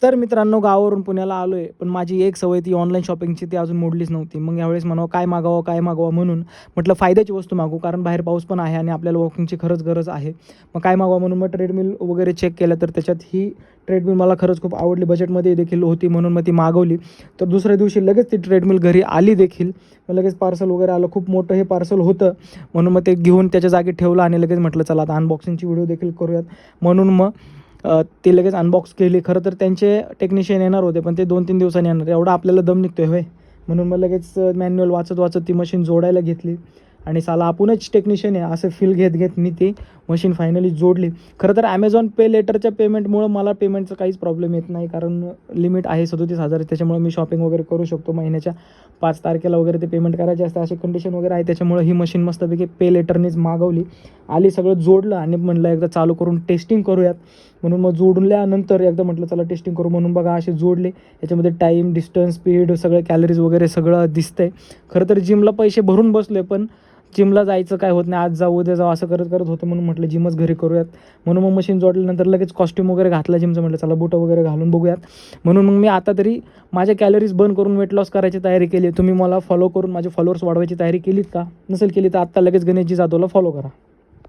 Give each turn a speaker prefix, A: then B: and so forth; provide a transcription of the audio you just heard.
A: तर मित्रांनो, गावावरून पुण्याला आलो आहे, पण माझी एक सवय ती ऑनलाईन शॉपिंगची ती अजून मोडलीच नव्हती. मग यावेळेस म्हणावं काय मागवावं म्हणून म्हटलं फायद्याची वस्तू मागू, कारण बाहेर पाऊस पण आहे आणि आपल्याला वॉकिंगची खरंच गरज आहे. मग काय मागवावं म्हणून मग ट्रेडमिल वगैरे चेक केलं, तर त्याच्यात ही ट्रेडमिल मला खरंच खूप आवडली. बजेटमध्ये देखील होती म्हणून मग ती मागवली. तर दुसऱ्या दिवशी लगेच ती ट्रेडमिल घरी आली देखील. मग लगेच पार्सल वगैरे आलं. खूप मोठं हे पार्सल होतं, म्हणून मग ते घेऊन त्याच्या जागी ठेवलं आणि लगेच म्हटलं चला आता अनबॉक्सिंगची व्हिडिओ देखील करूयात. म्हणून मग ते लगेच अनबॉक्स केली. खरं तर त्यांचे टेक्निशियन येणार होते, पण ते 2-3 दिवसांनी येणार. एवढा आपल्याला दम निघतोय होय. म्हणून मग लगेच मॅन्युअल वाचत वाचत ती मशीन जोडायला घेतली आणि साला आपणच टेक्निशियन आहे असं फील घेत घेत मी ती मशीन फायनली जोडली. खरं तर ॲमेझॉन पे लेटरच्या पेमेंटमुळं मला पेमेंटचा काहीच प्रॉब्लेम येत नाही, कारण लिमिट आहे 37,000. त्याच्यामुळे मी शॉपिंग वगैरे करू शकतो. महिन्याच्या 5 तारखेला वगैरे ते पेमेंट करायचे असते, अशी कंडिशन वगैरे आहे. त्याच्यामुळे ही मशीन मस्तपैकी पे लेटरनेच मागवली. आली, सगळं जोडलं आणि म्हणलं एकदा चालू करून टेस्टिंग करूयात. म्हणून मग जोडल्यानंतर एकदा म्हटलं चला टेस्टिंग करू, म्हणून बघा असे जोडले. याच्यामध्ये टाईम, डिस्टन्स, स्पीड, सगळे कॅलरीज वगैरे सगळं दिसतंय. खरं तर जिमला पैसे भरून बसले, पण जिमला जायचं काय होत नाही, आज जाऊ उद्या जाऊ असं करत करत होतं. म्हणून म्हटलं जिमच घरी करूयात. म्हणून मग मशीन जोडल्यानंतर लगेच कॉस्ट्यूम वगैरे घातला जिमचं. म्हटलं चला बुटं वगैरे घालून बघूयात. म्हणून मग मी आता तरी माझ्या कॅलरीज बर्न करून वेट लॉस करायची तयारी केली. तुम्ही मला फॉलो करून माझे फॉलोअर्स वाढवायची तयारी केलीत का? नसेल केली तर आत्ता लगेच गणेशजी जाधवला फॉलो करा.